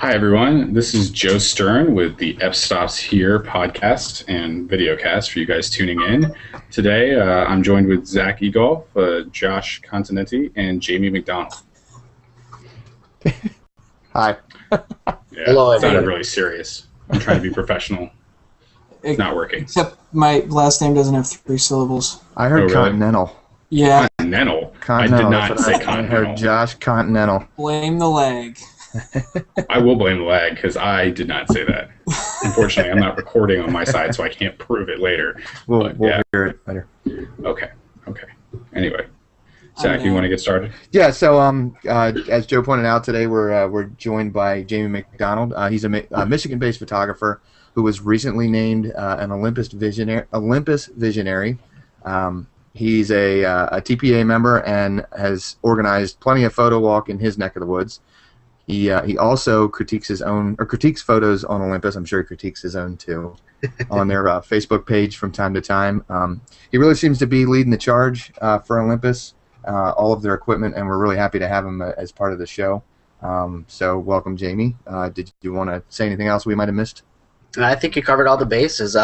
Hi, everyone. This is Joe Stern with the F Stops Here podcast and videocast for you guys tuning in. Today, I'm joined with Zach Egolf, Josh Continenti, and Jamie MacDonald. Hi. Yeah, Hello, it sounded everybody. really serious. I'm trying to be professional. It's not working. Except my last name doesn't have 3 syllables. I heard Oh, really? Continental. Yeah, Continental. Continental. I did not that's say what I continental. heard Josh Continental. blame the lag. I will blame the lag because I did not say that. Unfortunately, I'm not recording on my side, so I can't prove it later. We'll yeah. hear it later. Okay. Anyway, Zach, you want to get started? Yeah. So, as Joe pointed out today, we're joined by Jamie MacDonald. He's a Michigan-based photographer who was recently named an Olympus Visionary. He's a TPA member and has organized plenty of photo walk in his neck of the woods. He also critiques photos on Olympus. I'm sure he critiques his own too on their Facebook page from time to time. He really seems to be leading the charge for Olympus, all of their equipment, and we're really happy to have him as part of the show. So welcome, Jamie. Did you want to say anything else we might have missed? I think you covered all the bases.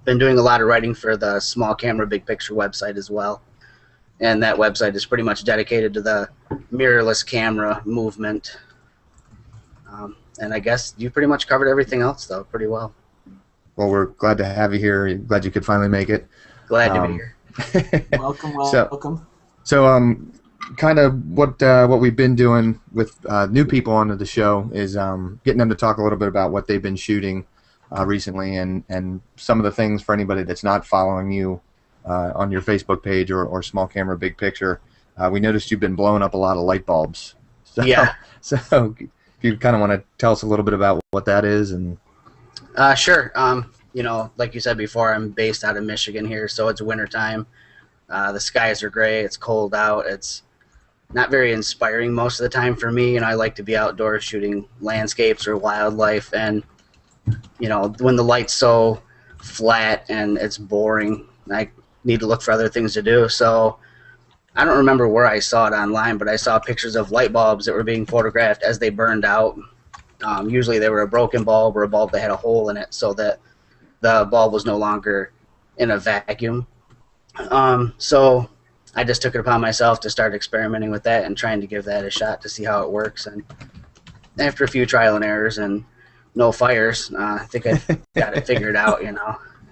Been doing a lot of writing for the Small Camera Big Picture website as well, and that website is pretty much dedicated to the mirrorless camera movement. And I guess you pretty much covered everything else, though, pretty well. Well, we're glad to have you here. Glad you could finally make it. Glad to be here. Welcome. So, kind of what we've been doing with new people onto the show is getting them to talk a little bit about what they've been shooting recently and some of the things for anybody that's not following you on your Facebook page or Small Camera Big Picture. We noticed you've been blowing up a lot of light bulbs. So, Yeah. So if you kind of want to tell us a little bit about what that is and. Sure. Like you said before, I'm based out of Michigan here, so it's wintertime. The skies are gray. It's cold out. It's not very inspiring most of the time for me. I like to be outdoors shooting landscapes or wildlife, and when the light's so flat and it's boring, I need to look for other things to do. So I don't remember where I saw it online, but I saw pictures of light bulbs that were being photographed as they burned out. Usually they were a broken bulb or a bulb that had a hole in it so that the bulb was no longer in a vacuum. So I just took it upon myself to start experimenting with that and trying to give that a shot to see how it works. And after a few trial and errors and no fires, I think I got it figured out.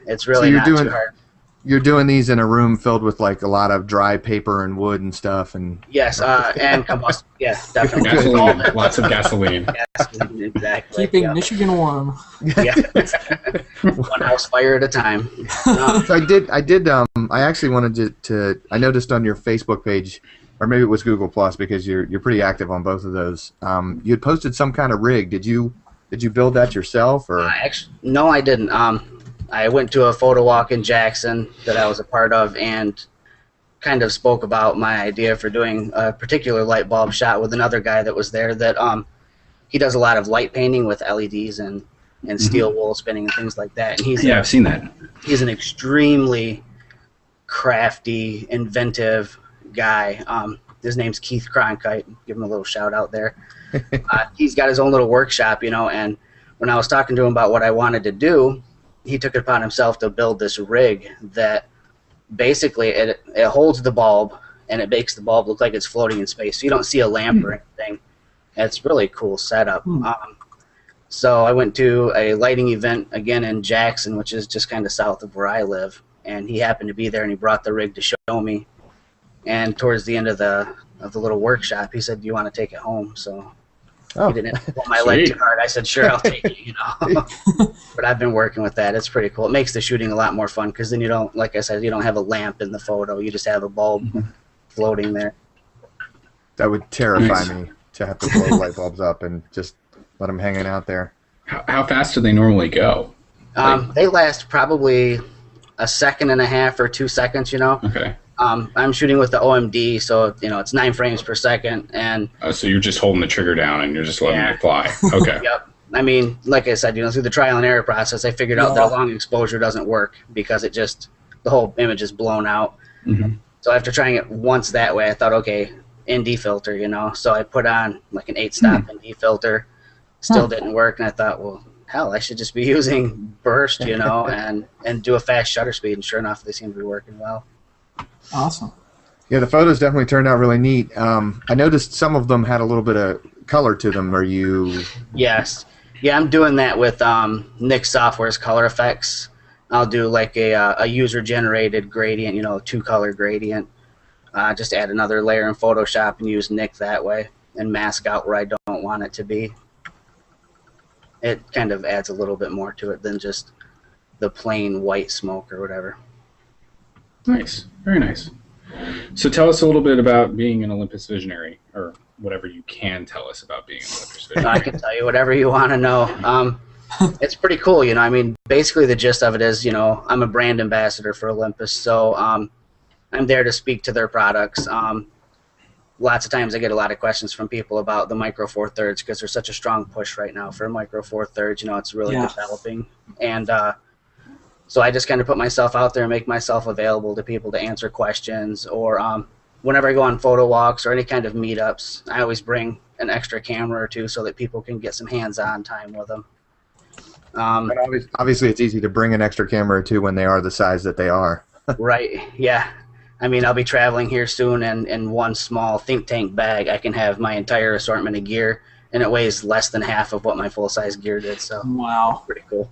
It's really not too hard. You're doing these in a room filled with like a lot of dry paper and wood and stuff, and yes, and combustible. Yes, definitely. Gasoline, lots of gasoline. Gasoline, exactly. Keeping Michigan warm. Yeah. One house fire at a time. So I actually wanted to. I noticed on your Facebook page, or maybe it was Google Plus, because you're pretty active on both of those. You had posted some kind of rig. Did you build that yourself, or? No, I didn't. I went to a photo walk in Jackson that I was a part of and kind of spoke about my idea for doing a particular light bulb shot with another guy that was there that he does a lot of light painting with LEDs and steel wool spinning and things like that. And I've seen that. He's an extremely crafty, inventive guy. His name's Keith Cronkite. Give him a little shout out there. He's got his own little workshop, and when I was talking to him about what I wanted to do, he took it upon himself to build this rig that basically it holds the bulb and it makes the bulb look like it's floating in space. So you don't see a lamp or anything. It's really cool setup. So I went to a lighting event again in Jackson, which is just kind of south of where I live, and he happened to be there and he brought the rig to show me. And towards the end of the little workshop, he said, "Do you want to take it home?" So he didn't have to pull my leg too hard. I said, "Sure, I'll take it." But I've been working with that. It's pretty cool. It makes the shooting a lot more fun because then you don't, like I said, you don't have a lamp in the photo. You just have a bulb floating there. That would terrify me to have to blow light bulbs up and just let them hanging out there. How fast do they normally go? They last probably a second and a half or 2 seconds. Okay. I'm shooting with the OMD, so it's 9 frames per second, and So you're just holding the trigger down and you're just letting it fly. Okay. Yep. I mean, like I said, through the trial and error process, I figured out that a long exposure doesn't work because the whole image is blown out. So after trying it once that way, I thought, okay, ND filter, so I put on like an 8-stop ND filter, Still didn't work, and I thought, well, hell, I should just be using burst, you know, and do a fast shutter speed. And sure enough, they seem to be working well. Awesome. Yeah, the photos definitely turned out really neat. I noticed some of them had a little bit of color to them. Are you? Yes. Yeah, I'm doing that with Nick Software's color effects. I'll do like a user-generated gradient, you know, 2-color gradient. Just add another layer in Photoshop and use Nick that way and mask out where I don't want it to be. It kind of adds a little bit more to it than just the plain white smoke or whatever. Nice. Very nice. So tell us a little bit about being an Olympus visionary, or whatever you can tell us about being an Olympus visionary. I can tell you whatever you want to know. It's pretty cool, you know. I mean, basically the gist of it is, you know, I'm a brand ambassador for Olympus, so I'm there to speak to their products. Lots of times I get a lot of questions from people about the Micro Four Thirds because there's such a strong push right now for Micro Four Thirds. You know, it's really developing, and so I just kind of put myself out there and make myself available to people to answer questions, or whenever I go on photo walks or any kind of meetups, I always bring an extra camera or two so that people can get some hands-on time with them. Obviously, it's easy to bring an extra camera or two when they are the size that they are. Right, yeah. I mean, I'll be traveling here soon, and in one small think tank bag, I can have my entire assortment of gear, and it weighs less than half of what my full-size gear did, so Wow. pretty cool.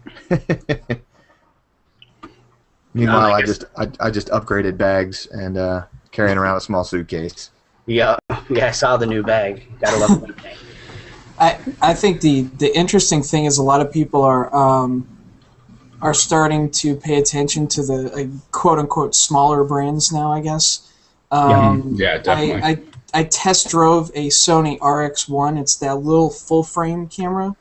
Meanwhile, I just upgraded bags and carrying around a small suitcase. Yeah, I saw the new bag. Gotta love the thing. I think the interesting thing is a lot of people are starting to pay attention to the quote unquote smaller brands now, I guess. Yeah, definitely. I test drove a Sony RX1. It's that little full frame camera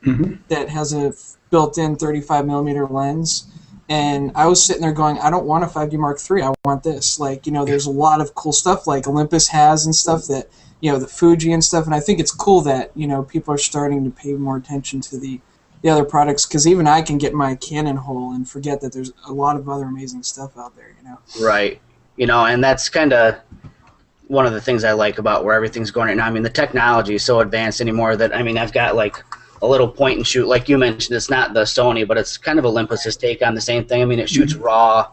that has a built-in 35mm lens. And I was sitting there going, I don't want a 5D Mark III. I want this. Like, you know, there's a lot of cool stuff like Olympus has and stuff that, you know, the Fuji and stuff. And I think it's cool that, you know, people are starting to pay more attention to the other products, because even I can get my Canon hole and forget that there's a lot of other amazing stuff out there, you know. Right. You know, and that's kind of one of the things I like about where everything's going right now. I mean, the technology is so advanced anymore that, I mean, I've got like a little point and shoot, like you mentioned. It's not the Sony, but it's kind of Olympus's take on the same thing. I mean, it shoots raw,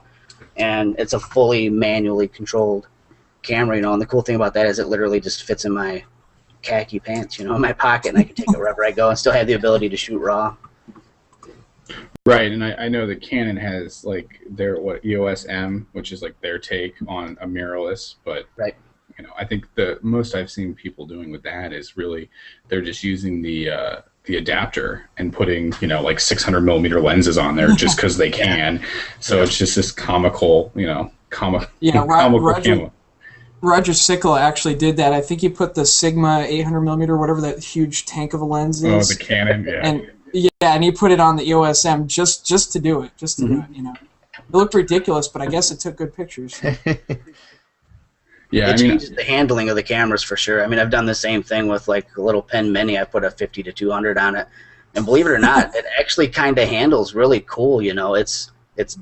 and it's a fully manually controlled camera, you know. And the cool thing about that is it literally just fits in my khaki pants, you know, in my pocket, and I can take it wherever I go and still have the ability to shoot raw. Right, and I know that Canon has like their EOS M, which is like their take on a mirrorless, but right. You know, I think the most I've seen people doing with that is really they're just using the adapter and putting, you know, like 600mm lenses on there just because they can. So it's just this comical, you know, comical camera. Roger Sickle actually did that. I think he put the Sigma 800mm, whatever that huge tank of a lens is. Oh, the Canon, yeah. And he put it on the EOS M just to do it, do it, you know. It looked ridiculous, but I guess it took good pictures. Yeah, it changes the handling of the cameras for sure. I mean, I've done the same thing with like a little Pen Mini. I put a 50-200 on it, and believe it or not, it actually kind of handles really cool. You know, it's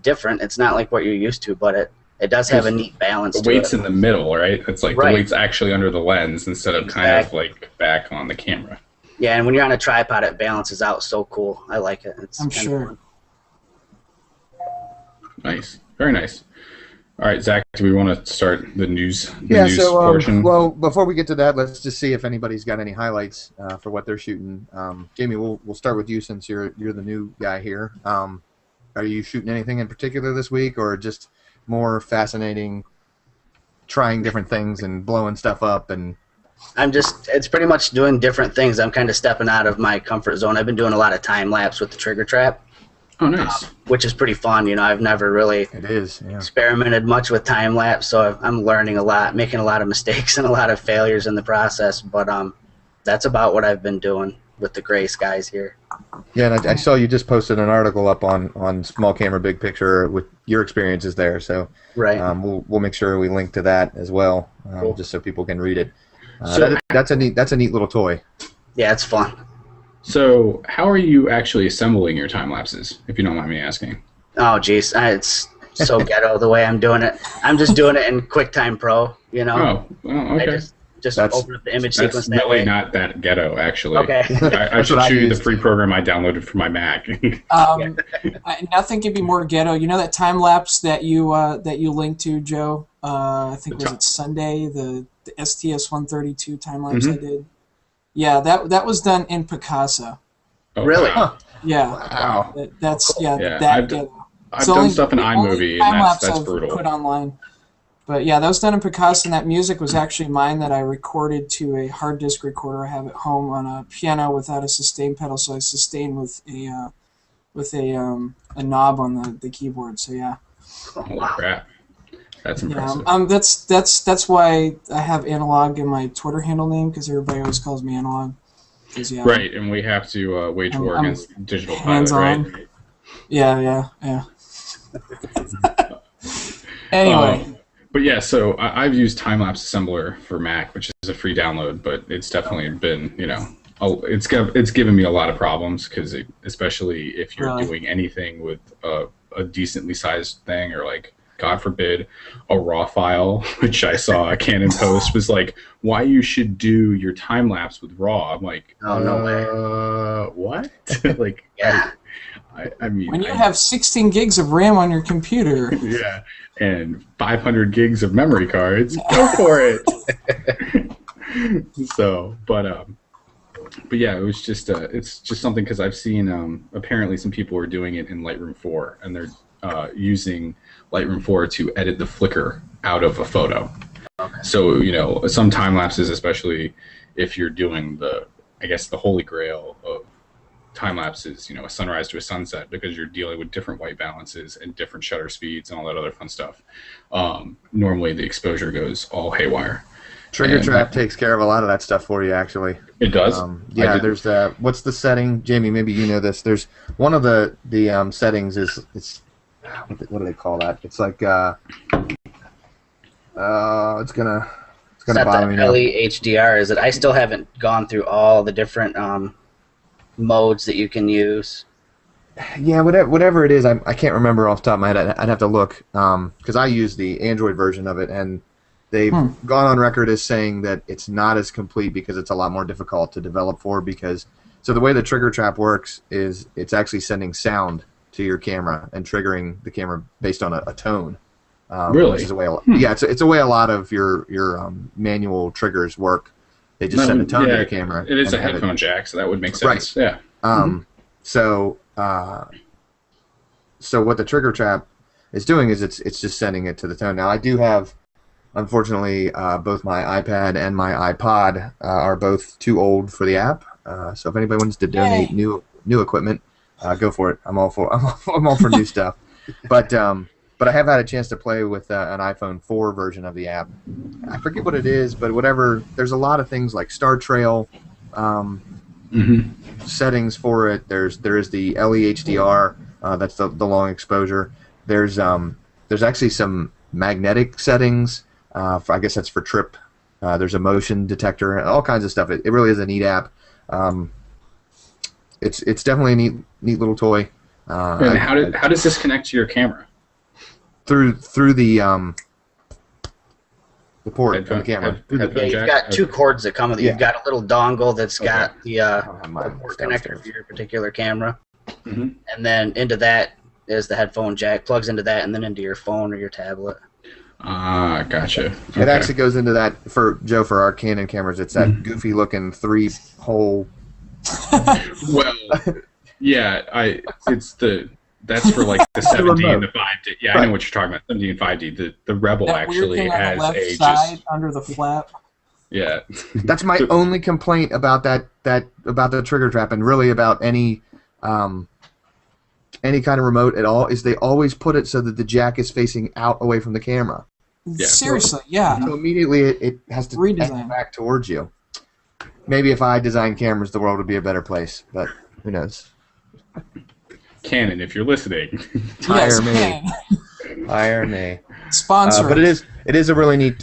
different. It's not like what you're used to, but it does have a neat balance. The weight's in the middle, right? It's like right. The weight's actually under the lens instead of kind of like back on the camera. Yeah, and when you're on a tripod, it balances out so cool. I like it. I'm sure. Nice, very nice. All right, Zach, do we want to start the news portion? Well, before we get to that, let's just see if anybody's got any highlights for what they're shooting. Jamie, we'll start with you since you're the new guy here. Are you shooting anything in particular this week, or just more fascinating, trying different things and blowing stuff up? And it's pretty much doing different things. I'm kind of stepping out of my comfort zone. I've been doing a lot of time lapse with the trigger trap. Oh, nice. Which is pretty fun. You know, I've never really experimented much with time lapse, so I'm learning a lot, making a lot of mistakes and a lot of failures in the process. But that's about what I've been doing with the gray skies here. Yeah, and I saw you just posted an article up on Small Camera Big Picture with your experiences there. So right. We'll make sure we link to that as well, cool. Just so people can read it. That's a neat little toy. Yeah, it's fun. So, how are you actually assembling your time lapses, if you don't mind me asking? Oh, geez, it's so ghetto the way I'm doing it. I'm just doing it in QuickTime Pro, you know. Oh, okay. I Just That's- open up the image That's sequence that really way. not that ghetto, actually. Okay. I should what I show you the used. free program I downloaded for my Mac. Nothing could be more ghetto. You know that time lapse that you linked to, Joe? I think was it Sunday, the STS 132 time lapse I did. Yeah, that was done in Picasa. Oh, Really? wow. Yeah, Wow. that's Yeah, that ghetto. I've So done only- stuff in the only iMovie, time and lapse that's I've brutal. put online. But yeah, that was done in Picasa, and that music was actually mine that I recorded to a hard disk recorder I have at home on a piano without a sustain pedal, so I sustain with a knob on the keyboard. So yeah. Holy crap. That's impressive. That's why I have analog in my Twitter handle name, because everybody always calls me analog. Yeah, Right, and we have to wage war I'm against digital pilot, hands-on. right? Yeah. Anyway. But yeah, so I've used Timelapse Assembler for Mac, which is a free download, but it's definitely been, it's given me a lot of problems, because especially if you're Really? doing anything with a decently sized thing, or like, God forbid, a RAW file, which I saw a Canon post was like, why you should do your time lapse with RAW. I'm like, Oh, no way. What? Like, Yeah. I mean, When you have 16 gigs of RAM on your computer, yeah, and 500 gigs of memory cards, go for it. So, but yeah, it was just it's just something, because I've seen apparently some people are doing it in Lightroom 4, and they're using Lightroom 4 to edit the flicker out of a photo. Okay. So some time lapses, especially if you're doing the holy grail of time lapses, a sunrise to a sunset, because you're dealing with different white balances and different shutter speeds and all that other fun stuff. Normally the exposure goes all haywire. Trigger And Trap takes care of a lot of that stuff for you, actually. It does. Yeah, there's the what's the setting, Jamie? Maybe you know this. There's one of the settings is what do they call that? It's like it's gonna bother me now. LEHDR, is it? I still haven't gone through all the different modes that you can use. Yeah, whatever it is, I can't remember off the top of my head. I'd have to look, because I use the Android version of it, and they've gone on record as saying that it's not as complete because it's a lot more difficult to develop for. So the way the Trigger Trap works is it's actually sending sound to your camera and triggering the camera based on a tone. Really? Which is a way. Yeah, it's a way a lot of your manual triggers work. They just send a tone to the camera. It is a and have headphone jack, so that would make sense. Right. Yeah. So what the Trigger Trap is doing is it's just sending it to the tone. Now I do have, unfortunately, both my iPad and my iPod are both too old for the app. So if anybody wants to donate new equipment, go for it. I'm all for new stuff. But I have had a chance to play with an iPhone 4 version of the app. I forget what it is, but whatever. There's a lot of things like Star Trail settings for it. There is the LEHDR. That's the long exposure. There's actually some magnetic settings. I guess that's for trip. There's a motion detector, all kinds of stuff. It really is a neat app. It's definitely a neat little toy. And how does this connect to your camera? Through the port on the camera. Yeah, you've got two cords that come with it. You've got a little dongle that's got the port connector for your particular camera, and then into that is the headphone jack. Plugs into that, and then into your phone or your tablet. Ah, gotcha. It actually goes into that for our Canon cameras. It's that goofy looking 3-hole. Well, yeah, that's for like the 7D and the 5D. Yeah, I know what you're talking about. 7D and 5D. The Rebel that actually weird thing on has the left a side under the flap. Yeah. That's my only complaint about about the Trigger Trap, and really about any kind of remote at all, is they always put it so that the jack is facing out away from the camera. Yeah. Seriously, yeah. So immediately it has to Redesign. back towards you. Maybe if I designed cameras, the world would be a better place, but who knows? Canon, if you're listening. Hire me. Man. Hire me. Sponsor. But it is a really neat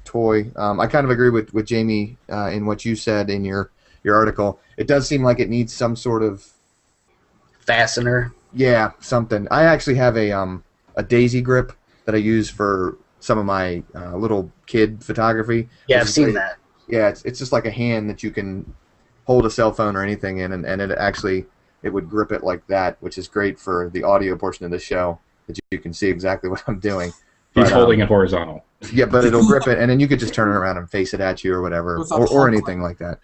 toy. I kind of agree with Jamie in what you said in your article. It does seem like it needs some sort of Fastener. something. I actually have a daisy grip that I use for some of my little kid photography. Yeah, I've seen that. Yeah, it's just like a hand that you can hold a cell phone or anything in, and it would grip it like that, which is great for the audio portion of the show, that you can see exactly what I'm doing. He's holding it horizontal. Yeah, but it'll grip it, and then you could just turn it around and face it at you or whatever, or anything like that.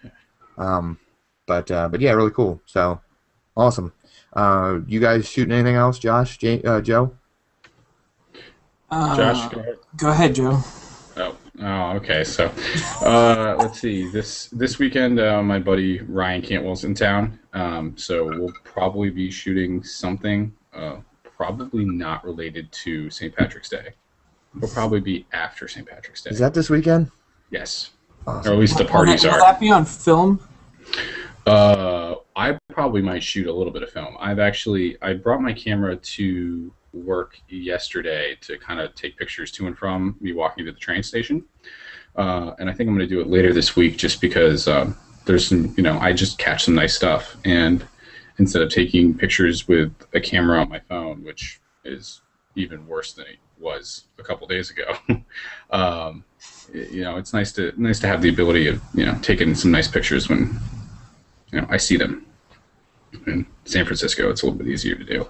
But yeah, really cool. So awesome. You guys shooting anything else, Josh, Joe? Josh, go ahead. Go ahead, Joe. Oh, okay. So, let's see. This weekend, my buddy Ryan Cantwell's in town. So we'll probably be shooting something, probably not related to St. Patrick's Day. It'll probably be after St. Patrick's Day. Is that this weekend? Yes. Awesome. Or at least the parties are. Will that be on film? I probably might shoot a little bit of film. I brought my camera to work yesterday to kind of take pictures to and from me walking to the train station. And I think I'm going to do it later this week just because there's some, I just catch some nice stuff. And instead of taking pictures with a camera on my phone, which is even worse than it was a couple days ago, it's nice to have the ability of, taking some nice pictures when, I see them. In San Francisco, it's a little bit easier to do.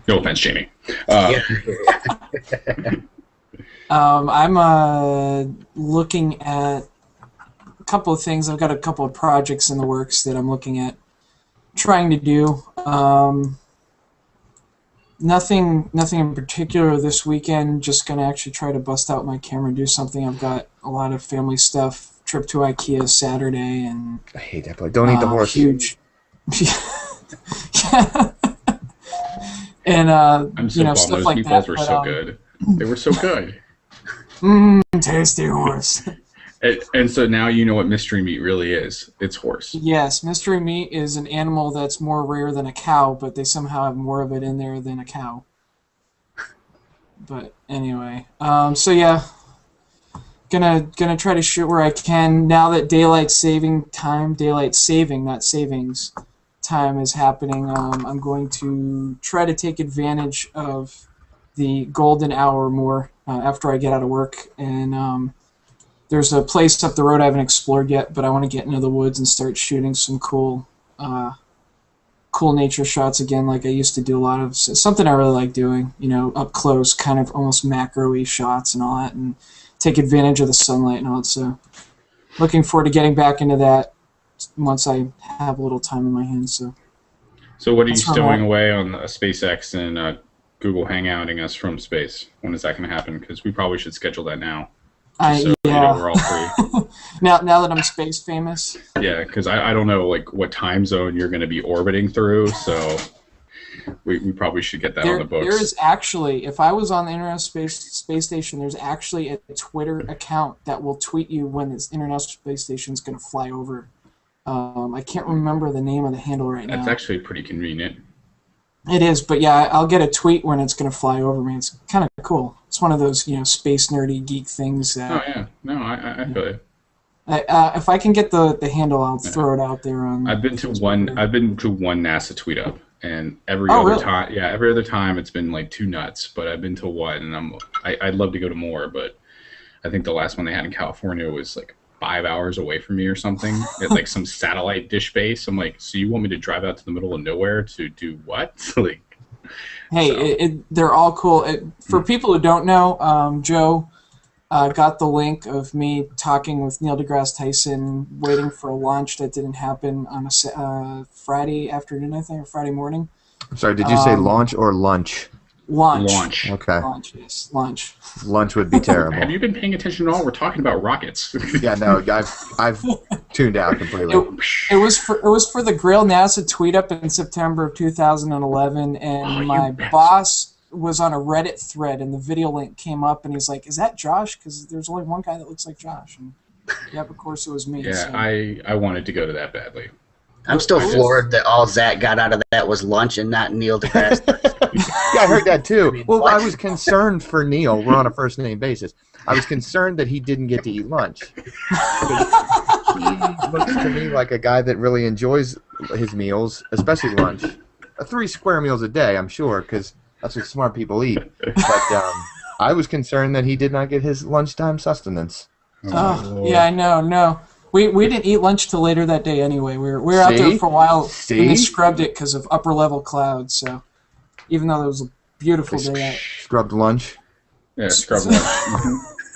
No offense, Jamie. I'm looking at a couple of things. I've got a couple of projects in the works that I'm looking at trying to do. Nothing in particular this weekend. Just going to actually try to bust out my camera and do something. I've got a lot of family stuff. Trip to IKEA Saturday, and I hate that place. Don't eat the horse. Huge. And I'm so bummed. stuff Those like meatballs that, were so good. They were so good. Tasty horse. And so now you know what mystery meat really is. It's horse. Yes, mystery meat is an animal that's more rare than a cow, but they somehow have more of it in there than a cow. But anyway, so yeah, gonna try to shoot where I can now that daylight saving, not savings time is happening. I'm going to try to take advantage of the golden hour more after I get out of work. And there's a place up the road I haven't explored yet, but I want to get into the woods and start shooting some cool nature shots again, like I used to do a lot of. Something I really like doing, up close, kind of almost macro-y shots and all that, and take advantage of the sunlight and all that. So looking forward to getting back into that once I have a little time in my hands. So what are you stowing away on SpaceX and Google Hangouting us from space? When is that going to happen? Because we probably should schedule that now. We're all free. now that I'm space famous. Yeah, because I don't know what time zone you're going to be orbiting through, so we probably should get that on the books. There is actually, if I was on the International Space Station, there's actually a Twitter account that will tweet you when this International Space Station is going to fly over. I can't remember the name of the handle right now. That's actually pretty convenient. It is, but yeah, I'll get a tweet when it's going to fly over me. It's kind of cool. It's one of those, space nerdy geek things. That, oh yeah, no, I feel it. If I can get the handle, I'll throw it out there. I've been to one NASA tweet up, and every other time it's been like too nuts. But I've been to one, and I'd love to go to more, but I think the last one they had in California was like 5 hours away from me or something at like some satellite dish base. I'm like, so you want me to drive out to the middle of nowhere to do what? They're all cool. For people who don't know, Joe got the link of me talking with Neil deGrasse Tyson, waiting for a launch that didn't happen on a Friday afternoon, I think, or Friday morning. I'm sorry, did you say launch or lunch? Launch. Okay. Launch, yes. Launch. Lunch would be terrible. Have you been paying attention at all? We're talking about rockets. Yeah, no, I've tuned out completely. It was for the Grail NASA tweet up in September of 2011, and my boss was on a Reddit thread, and the video link came up, and he's like, "Is that Josh?" Because there's only one guy that looks like Josh. And yep, of course it was me. Yeah, so. I wanted to go to that badly. I'm still floored that all Zach got out of that was lunch and not Neil deGrasse. Yeah, I heard that too. Well, I was concerned for Neil. We're on a first name basis. I was concerned that he didn't get to eat lunch. He looks to me like a guy that really enjoys his meals, especially lunch. 3 square meals a day, I'm sure, because that's what smart people eat. But I was concerned that he did not get his lunchtime sustenance. Oh, yeah, I know. No, we didn't eat lunch till later that day anyway. We were out there for a while, and they scrubbed it because of upper level clouds. So even though it was a beautiful day out. Scrubbed lunch. Yeah, scrubbed lunch.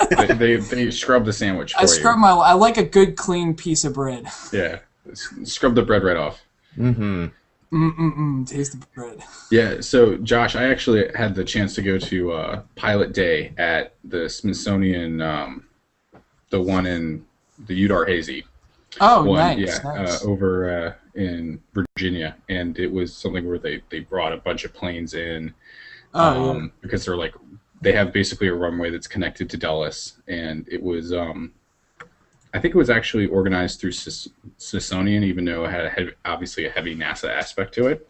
they scrubbed the sandwich for you. I like a good clean piece of bread. Yeah, scrub the bread right off. Taste the bread. Yeah, so Josh, I actually had the chance to go to Pilot Day at the Smithsonian, the one in the Udar-Hazy. Oh, one, nice. Yeah, Nice. over in Virginia, and it was something where they brought a bunch of planes in because they have basically a runway that's connected to Dulles, and it was I think it was actually organized through Smithsonian, even though it had obviously a heavy NASA aspect to it.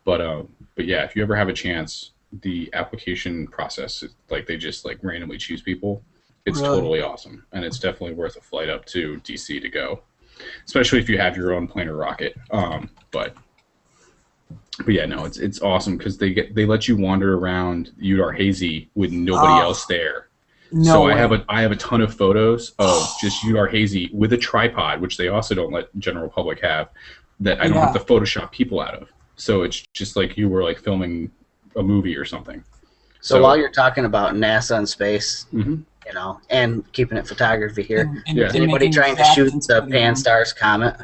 But yeah, if you ever have a chance, the application process is they just randomly choose people. It's totally awesome, and it's definitely worth a flight up to DC to go, especially if you have your own plane or rocket. But yeah, no, it's awesome because they let you wander around Udar-Hazy with nobody else there. No way. I have a ton of photos of just Udar-Hazy with a tripod, which they also don't let general public have, that I don't have to Photoshop people out of. So it's just like you were filming a movie or something. So while you're talking about NASA and space, and keeping it photography here, anybody trying to shoot the Pan-STARRS comet?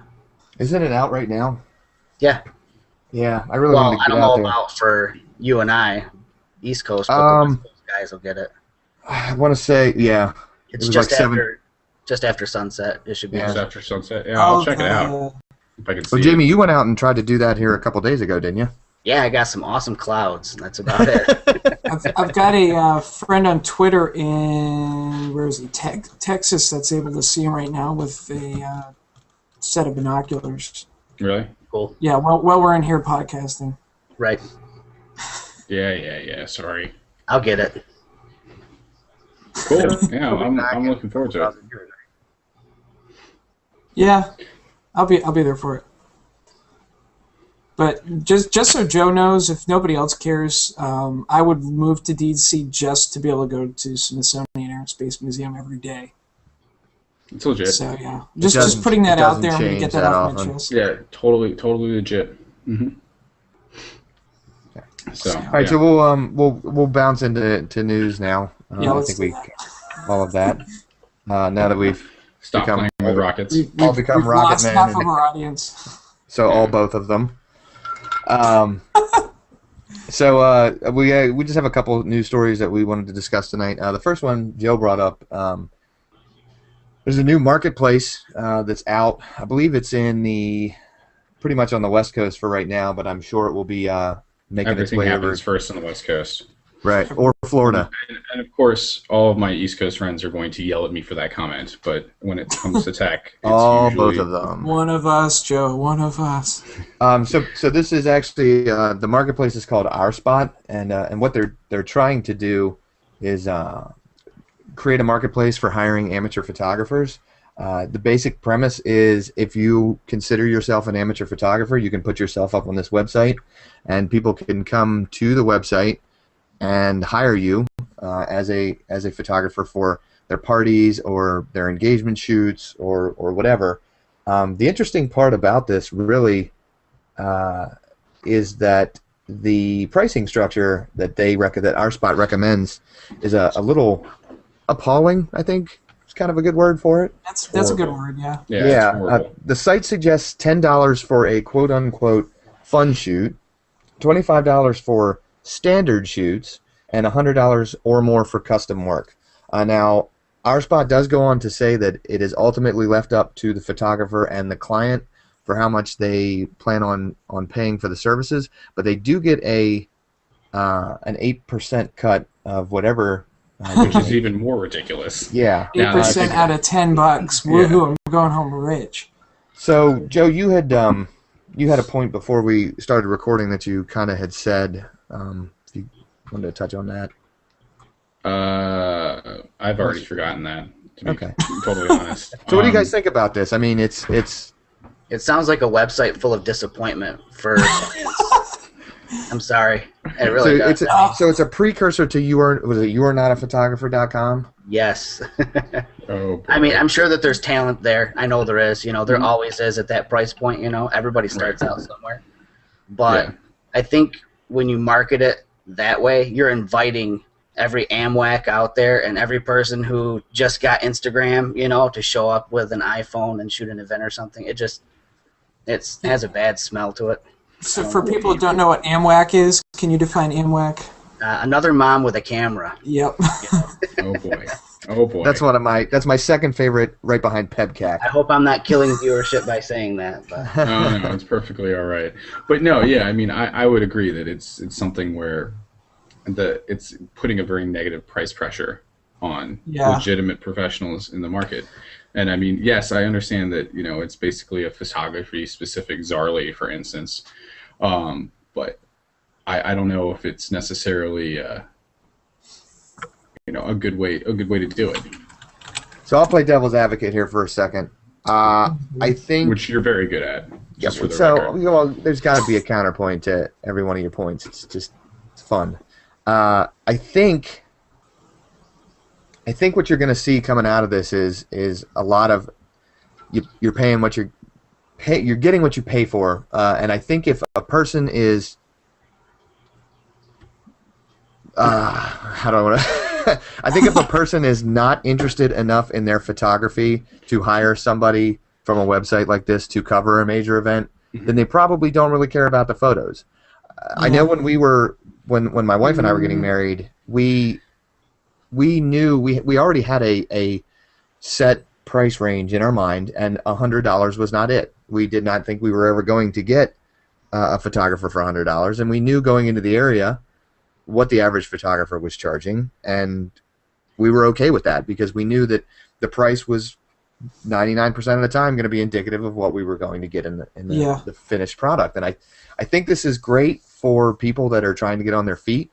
Isn't it out right now? Yeah. Yeah, I really want to get out there. I don't know about for you and I, East Coast, but the West Coast guys will get it. I want to say, yeah. It's just after sunset. It should be. Just after sunset. Yeah, I'll check it out if I can see. Well, Jamie, you went out and tried to do that here a couple days ago, didn't you? Yeah, I got some awesome clouds. That's about it. I've got a friend on Twitter in Texas that's able to see him right now with a set of binoculars. Really? Cool. Yeah, while we're in here podcasting. Right. Yeah. Sorry. I'll get it. Cool. Yeah, I'm looking forward to it. Yeah, I'll be there for it. But just so Joe knows, if nobody else cares, I would move to DC just to be able to go to Smithsonian Air and Space Museum every day. It's legit. So yeah, just putting that out there and get that off my chest. Yeah, totally legit. Mm-hmm. So all right, so we'll bounce into news now. I think we all of that. Now that we've stopped playing with rockets, we've become rocket men. Half of our audience. So all both of them. So we just have a couple of news stories that we wanted to discuss tonight. The first one Joe brought up. There's a new marketplace that's out. I believe it's pretty much on the West Coast for right now, but I'm sure it will be making its way over. First on the West Coast. Right, or Florida. And of course, all of my East Coast friends are going to yell at me for that comment, but when it comes to tech, it's usually both of them. One of us, Joe, one of us. So this is actually, the marketplace is called Our Spot, and what they're trying to do is create a marketplace for hiring amateur photographers. The basic premise is if you consider yourself an amateur photographer, you can put yourself up on this website, and people can come to the website and hire you as a photographer for their parties or their engagement shoots or whatever. The interesting part about this really is that the pricing structure that that Our Spot recommends is a little appalling, I think. It's kind of a good word for it. That's a good word, yeah. Yeah. The site suggests $10 for a quote-unquote fun shoot, $25 for standard shoots, and $100 or more for custom work. Now, Our Spot does go on to say that it is ultimately left up to the photographer and the client for how much they plan on paying for the services, but they do get an 8% cut of whatever. Which is even more ridiculous. Yeah. 8% out of $10. Woohoo! I'm going home rich. So, Joe, you had a point before we started recording that you kind of had said. If you wanted to touch on that. I've already forgotten that. To be totally honest. So, what do you guys think about this? I mean, it sounds like a website full of disappointment for clients. I'm sorry. It really does. So it's a precursor to youarenotaphotographer.com? Yes. Oh, boy. I mean, I'm sure that there's talent there. I know there is. There always is at that price point. Everybody starts out somewhere. But I think when you market it that way, you're inviting every AMWAC out there and every person who just got Instagram, to show up with an iPhone and shoot an event or something. It has a bad smell to it. So for people who don't know what AMWAC is, can you define AMWAC? Another mom with a camera. Yep. Oh boy. Oh boy. That's my second favorite, right behind PebCac. I hope I'm not killing viewership by saying that. But. No, it's perfectly all right. But no, yeah, I mean, I would agree that it's something where it's putting a very negative price pressure on legitimate professionals in the market. And I mean, yes, I understand that it's basically a photography specific Zarly, for instance, but I don't know if it's necessarily a good way to do it. So I'll play devil's advocate here for a second. I think, which you're very good at. Yeah. So there's got to be a counterpoint to every one of your points. It's fun. I think what you're going to see coming out of this is a lot of you're paying what you're getting what you pay for, and I think if a person is how do I want to I think if a person is not interested enough in their photography to hire somebody from a website like this to cover a major event, then they probably don't really care about the photos. I know when my wife and I were getting married, we knew we already had a set price range in our mind, and $100 was not it. We did not think we were ever going to get a photographer for $100, and we knew going into the area what the average photographer was charging, and we were okay with that because we knew that the price was 99% of the time going to be indicative of what we were going to get in the finished product. And I think this is great for people that are trying to get on their feet.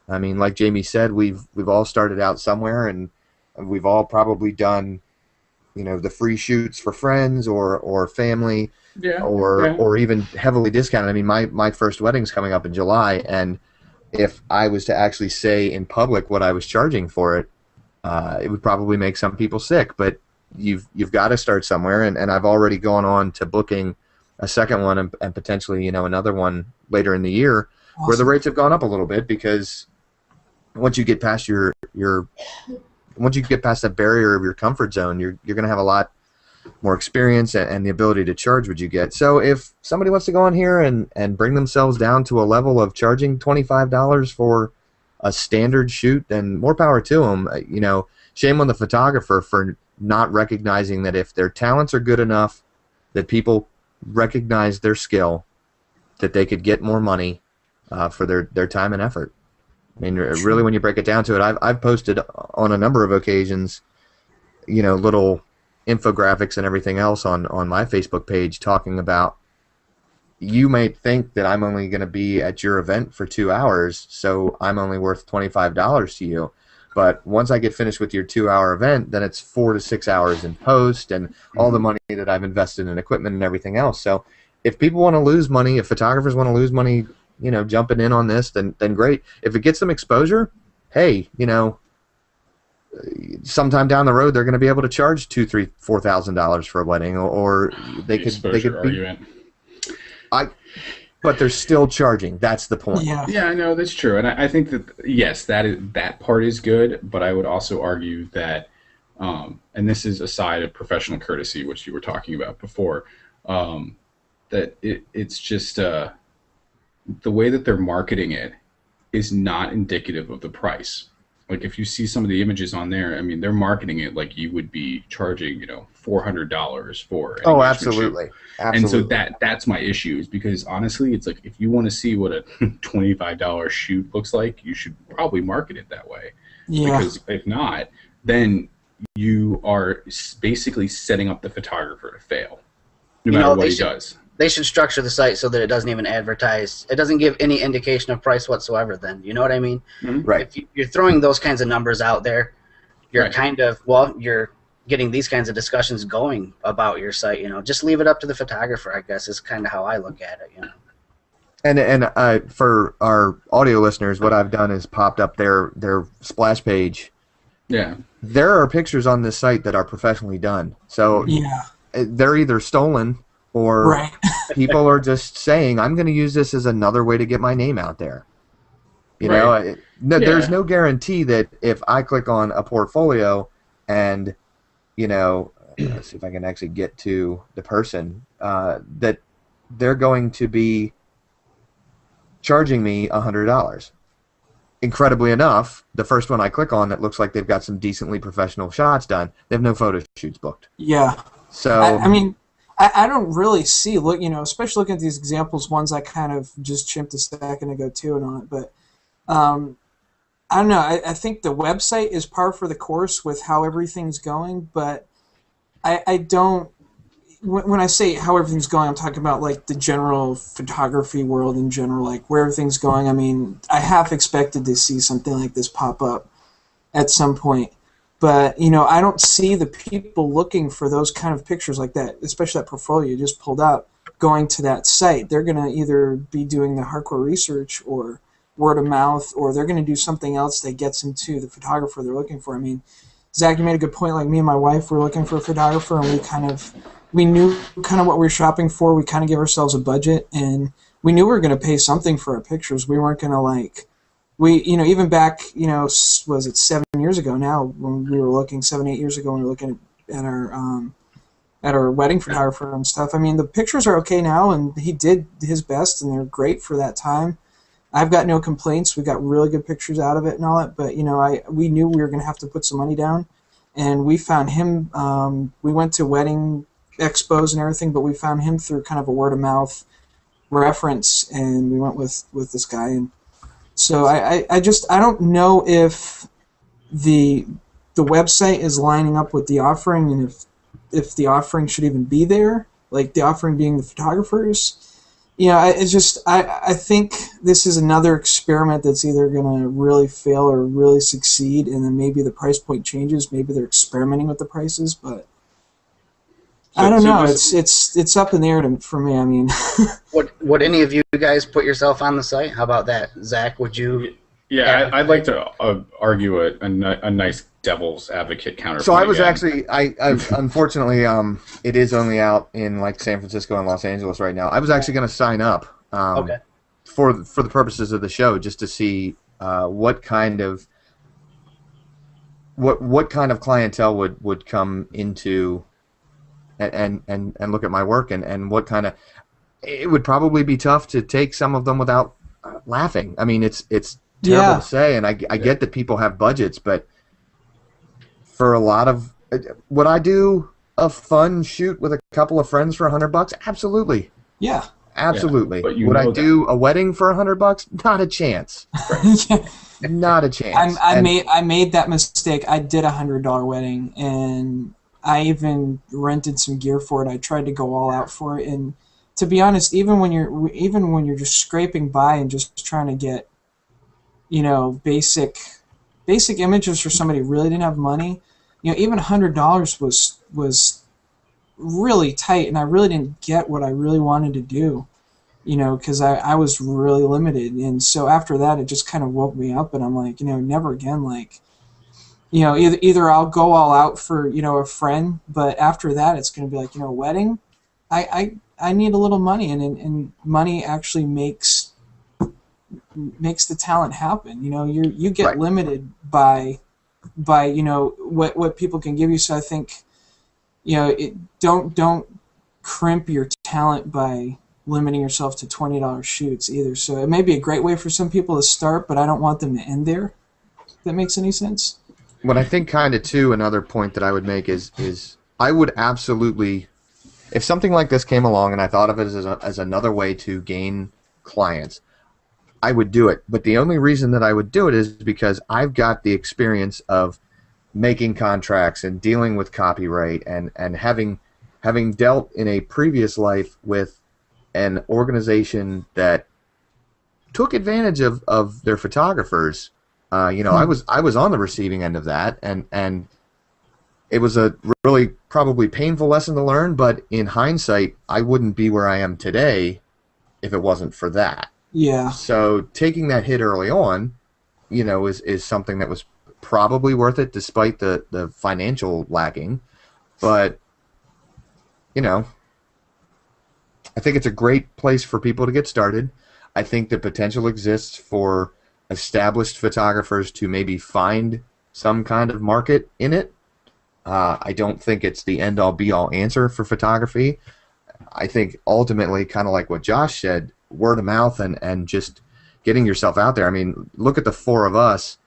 I mean, like Jamie said, we've all started out somewhere, and we've all probably done the free shoots for friends or family, or even heavily discounted. I mean, my first wedding's coming up in July, and if I was to actually say in public what I was charging for it, it would probably make some people sick. But you've got to start somewhere, and I've already gone on to booking a second one and potentially another one later in the year, where the rates have gone up a little bit because once you get past once you get past that barrier of your comfort zone, you're going to have a lot more experience and the ability to charge what you get. So if somebody wants to go on here and bring themselves down to a level of charging $25 for a standard shoot, then more power to them. Shame on the photographer for not recognizing that if their talents are good enough that people recognize their skill, that they could get more money for their time and effort. I mean, really, when you break it down to it, I've posted on a number of occasions, little infographics and everything else on my Facebook page talking about, you may think that I'm only going to be at your event for 2 hours, so I'm only worth $25 to you. But once I get finished with your 2-hour event, then it's 4 to 6 hours in post and all the money that I've invested in equipment and everything else. So if people want to lose money, if photographers want to lose money, jumping in on this, then great. If it gets them exposure, hey, sometime down the road they're going to be able to charge $2,000, $3,000, $4,000 for a wedding, or they could be. But they're still charging. That's the point. Yeah, I know that's true, and I think that yes, that part is good. But I would also argue that, and this is aside of professional courtesy, which you were talking about before, that it's just the way that they're marketing it is not indicative of the price. Like if you see some of the images on there, I mean, they're marketing it like you would be charging, $400 for an engagement absolutely. Shoot. Absolutely. And so that's my issue, is because honestly, it's like if you want to see what a $25 shoot looks like, you should probably market it that way. Yeah. Because if not, then you are basically setting up the photographer to fail, no matter what he does. They should structure the site so that it doesn't even advertise. It doesn't give any indication of price whatsoever then. You know what I mean? Mm-hmm. Right. If you're throwing those kinds of numbers out there, you're you're getting these kinds of discussions going about your site. Just leave it up to the photographer, I guess, is kind of how I look at it. And for our audio listeners, what I've done is popped up their splash page. Yeah. There are pictures on this site that are professionally done. So Yeah. they're either stolen or Right. people are just saying, I'm going to use this as another way to get my name out there. You know, there's no guarantee that if I click on a portfolio and, you know, let's see if I can actually get to the person, that they're going to be charging me $100. Incredibly enough, the first one I click on that looks like they've got some decently professional shots done, they have no photo shoots booked. Yeah. So I mean, I don't really see, especially looking at these examples, ones I kind of just chimped a second ago too and on it, but I don't know. I think the website is par for the course with how everything's going, but I don't. When I say how everything's going, I'm talking about like the general photography world in general, like where everything's going. I mean, I half expected to see something like this pop up at some point, but I don't see the people looking for those kind of pictures like that, especially that portfolio you just pulled up, going to that site. They're going to either be doing the hardcore research or word of mouth, or they're going to do something else that gets them to the photographer they're looking for. I mean, Zach, you made a good point. Like me and my wife were looking for a photographer, and we knew kind of what we were shopping for. We kind of gave ourselves a budget, and we knew we were going to pay something for our pictures. We weren't going to even back, was it 7 years ago now when we were looking, 7, 8 years ago when we were looking at our wedding photographer and stuff. I mean, the pictures are okay now, and he did his best, and they're great for that time. I've got no complaints. We got really good pictures out of it and all that, but we knew we were going to have to put some money down, and we found him. We went to wedding expos and everything, but we found him through kind of a word of mouth reference, and we went with this guy. And so I don't know if the website is lining up with the offering, and if the offering should even be there, like the offering being the photographers. I think this is another experiment that's either going to really fail or really succeed, and then maybe the price point changes. Maybe they're experimenting with the prices, but I don't know. It's up in the air for me. I mean, would any of you guys put yourself on the site? How about that, Zach? Would you? Yeah, I'd like to argue a nice devil's advocate counterpoint. So I was actually, I've unfortunately, it is only out in like San Francisco and Los Angeles right now. I was actually going to sign up for the purposes of the show just to see what kind of clientele would come into and look at my work, and what kind of, it would probably be tough to take some of them without laughing. I mean, it's terrible to say, and I get that people have budgets, but for a lot of, would I do a fun shoot with a couple of friends for $100? Absolutely. Yeah. Absolutely. Yeah, would I do a wedding for $100? Not a chance. Yeah. Not a chance. I made that mistake. I did a $100 wedding, and I even rented some gear for it. I tried to go all out for it, and to be honest, even when you're just scraping by and just trying to get, basic images for somebody who really didn't have money, even $100 was really tight, and I really didn't get what I really wanted to do, because I was really limited. And so after that, it just kind of woke me up, and I'm like, never again. Like, either I'll go all out for a friend, but after that, it's going to be like, a wedding. I need a little money, and money actually makes the talent happen. You get limited by what people can give you. So I think don't crimp your talent by limiting yourself to $20 shoots either. So it may be a great way for some people to start, but I don't want them to end there. If that makes any sense. What I think kind of too, another point that I would make is I would absolutely, if something like this came along and I thought of it as another way to gain clients, I would do it. But the only reason that I would do it is because I've got the experience of making contracts and dealing with copyright and having dealt in a previous life with an organization that took advantage of their photographers. I was on the receiving end of that, and it was a really probably painful lesson to learn, but in hindsight, I wouldn't be where I am today if it wasn't for that. Yeah. So taking that hit early on, is something that was probably worth it despite the financial lacking. But, I think it's a great place for people to get started. I think the potential exists for established photographers to maybe find some kind of market in it. I don't think it's the end-all be-all answer for photography. I think ultimately, kind of like what Josh said, word of mouth and just getting yourself out there. I mean, look at the four of us.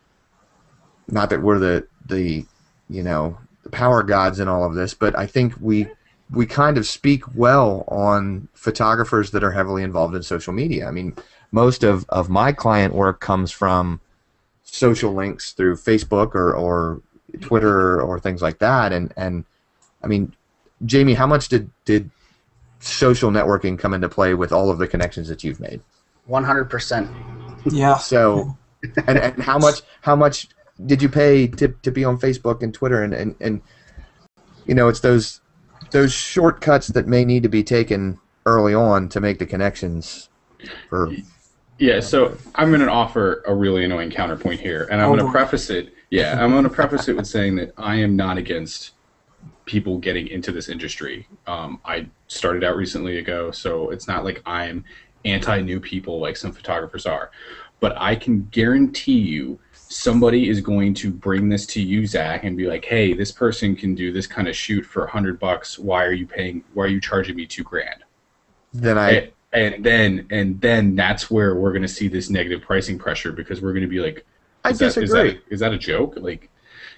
Not that we're the power gods in all of this, but I think we kind of speak well on photographers that are heavily involved in social media. I mean, most of my client work comes from social links through Facebook or Twitter or things like that. And I mean, Jamie, how much did social networking come into play with all of the connections that you've made? 100%. Yeah. So, and how much did you pay to be on Facebook and Twitter and it's those shortcuts that may need to be taken early on to make the connections. Yeah, so I'm going to offer a really annoying counterpoint here, and I'm going to preface it. Yeah, I'm going to preface it with saying that I am not against people getting into this industry. I started out recently ago, so it's not like I'm anti-new people like some photographers are. But I can guarantee you somebody is going to bring this to you, Zach, and be like, hey, this person can do this kind of shoot for $100. Why are you charging me $2,000? And then that's where we're going to see this negative pricing pressure, because we're going to be like, I disagree. Is that a joke? Like,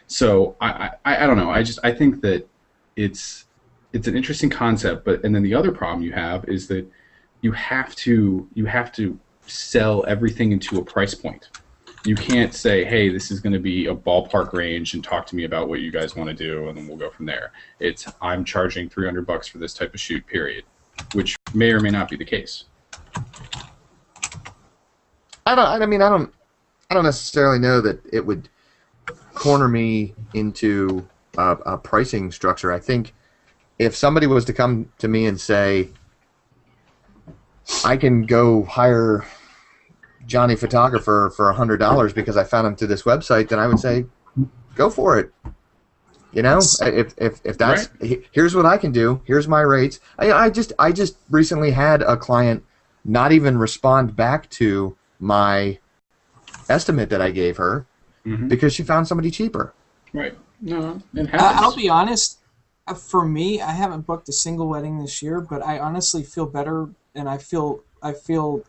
so I don't know. I think that it's an interesting concept, and then the other problem you have is that you have to sell everything into a price point. You can't say, hey, this is going to be a ballpark range and talk to me about what you guys want to do, and then we'll go from there. It's, I'm charging $300 for this type of shoot, period, which may or may not be the case. I don't necessarily know that it would corner me into a pricing structure. I think if somebody was to come to me and say, I can go hire Johnny Photographer for $100 because I found him through this website, then I would say, go for it. If that's right. Here's what I can do. Here's my rates. I just recently had a client not even respond back to my estimate that I gave her because she found somebody cheaper. Right. No, it happens. I'll be honest. For me, I haven't booked a single wedding this year, but I honestly feel better, and I feel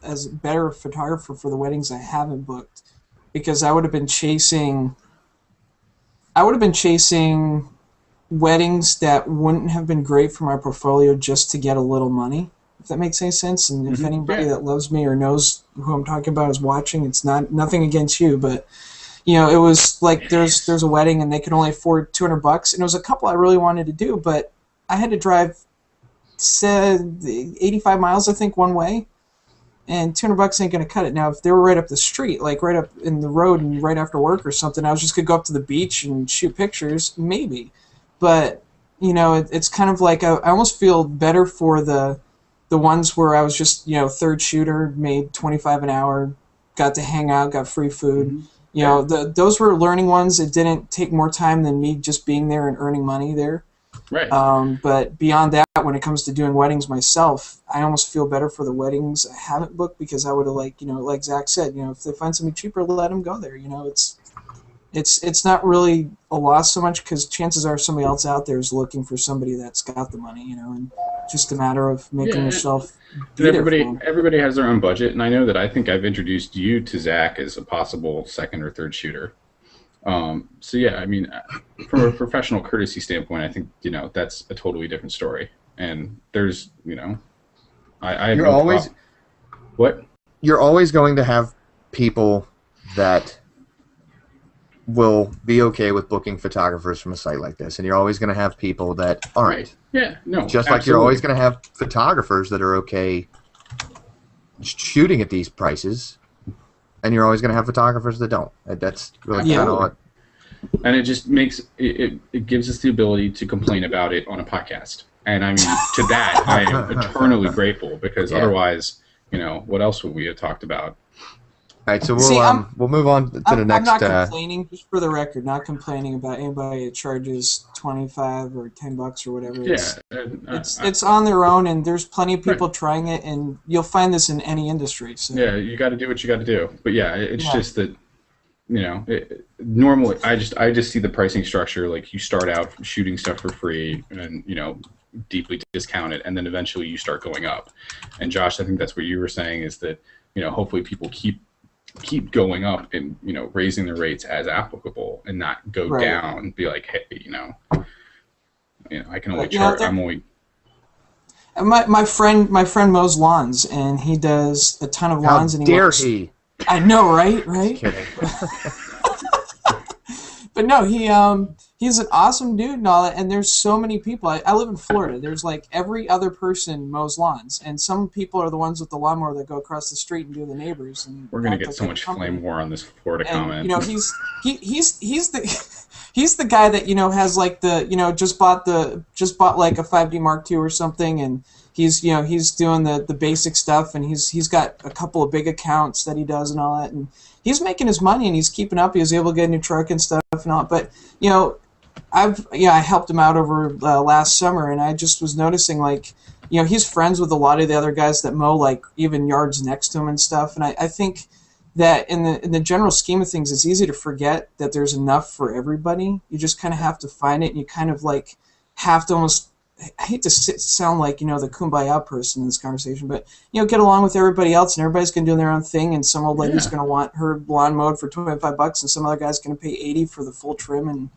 as better a photographer for the weddings I haven't booked, because I would have been chasing weddings that wouldn't have been great for my portfolio just to get a little money, if that makes any sense. And if anybody that loves me or knows who I'm talking about is watching, it's nothing against you, but it was like there's a wedding and they could only afford $200, and it was a couple I really wanted to do, but I had to drive 85 miles, I think, one way, and $200 ain't gonna cut it. Now, if they were right up the street, like right up in the road and right after work or something, I was just gonna go up to the beach and shoot pictures, maybe. But it's kind of like I almost feel better for the ones where I was just third shooter, made $25 an hour, got to hang out, got free food. Those were learning ones. It didn't take more time than me just being there and earning money there. Right. But beyond that, when it comes to doing weddings myself, I almost feel better for the weddings I haven't booked, because I would have like Zach said, if they find something cheaper, let them go there. It's not really a loss so much, because chances are somebody else out there is looking for somebody that's got the money, and just a matter of making yourself. Everybody has their own budget, and I think I've introduced you to Zach as a possible second or third shooter. So yeah, I mean, from a professional courtesy standpoint, I think that's a totally different story. And there's I have you're no always problem. What? You're always going to have people that will be okay with booking photographers from a site like this, and you're always going to have people that aren't. Right. Yeah, no. Just absolutely. like you're always going to have photographers that are okay shooting at these prices, and you're always going to have photographers that don't. That's really kind of what. And it just makes it gives us the ability to complain about it on a podcast. And I mean, to that I am eternally grateful, because otherwise what else would we have talked about? All right, so we'll move on to the next. I'm not complaining, just for the record, not complaining about anybody that charges $25 or $10 or whatever. It's on their own, and there's plenty of people trying it, and you'll find this in any industry. So. Yeah, you got to do what you got to do. But yeah, it's just that, normally I just see the pricing structure like you start out shooting stuff for free and deeply discounted, and then eventually you start going up. And Josh, I think that's what you were saying is that hopefully people keep going up and raising the rates as applicable and not go down and be like, hey, I can only charge. I'm only. My friend mows lawns, and he does a ton of lawns. How and dare he? I know, right? Just kidding. But no, he's an awesome dude and all that, and there's so many people. I live in Florida. There's like every other person mows lawns, and some people are the ones with the lawnmower that go across the street and do the neighbors. And we're gonna get so much flame war on this Florida comment. He's the guy that has like the just bought like a 5D Mark II or something, and he's doing the basic stuff, and he's got a couple of big accounts that he does and all that, and he's making his money and he's keeping up. He was able to get a new truck and stuff and all. But I helped him out over last summer, and I just was noticing like he's friends with a lot of the other guys that mow like even yards next to him and stuff. And I think that in the general scheme of things, it's easy to forget that there's enough for everybody. You just kind of have to find it, and you kind of like have to almost. I hate to sound like the kumbaya person in this conversation, but get along with everybody else, and everybody's gonna do their own thing. And some old lady's gonna want her lawn mowed for $25, and some other guy's gonna pay $80 for the full trim and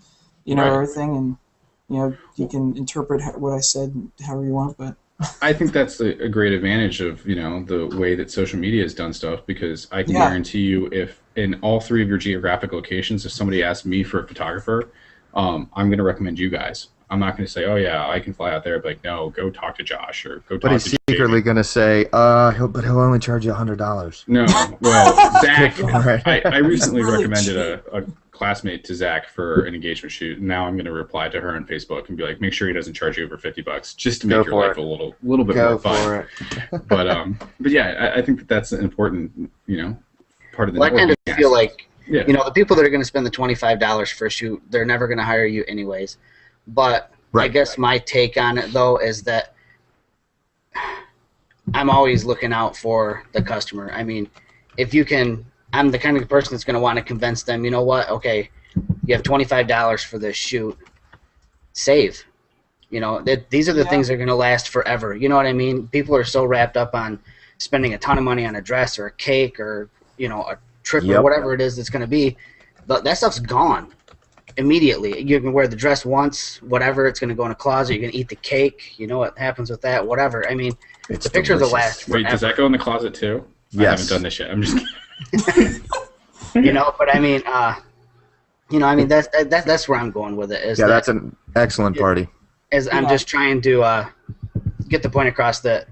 everything. And you can interpret what I said however you want, but. I think that's a great advantage of the way that social media has done stuff, because I can guarantee you, if in all three of your geographic locations, if somebody asks me for a photographer, I'm going to recommend you guys. I'm not going to say, oh yeah, I can fly out there, but like, no, go talk to Josh or go talk to. But he's secretly going to say, he'll only charge you $100. No, well, Zach, I recently recommended a classmate to Zach for an engagement shoot, and now I'm going to reply to her on Facebook and be like, make sure he doesn't charge you over $50 just to make your life a little bit more fun. But yeah, I think that's an important part of the. Well, I kind of feel like the people that are going to spend the $25 for a shoot, they're never going to hire you anyways. But I guess my take on it, though, is that I'm always looking out for the customer. I mean, if you can, I'm the kind of person that's going to want to convince them, you know what, okay, you have $25 for this shoot, save. These are the things that are going to last forever. You know what I mean? People are so wrapped up on spending a ton of money on a dress or a cake or, a trip or whatever it is that's going to be. But that stuff's gone. Immediately. You can wear the dress once, whatever, it's going to go in a closet, you're going to eat the cake, what happens with that, whatever. I mean, the pictures will last forever. Wait, does that go in the closet too? Yes. I haven't done this yet. I'm just kidding. But I mean, that's where I'm going with it. That's an excellent party. I'm just trying to get the point across that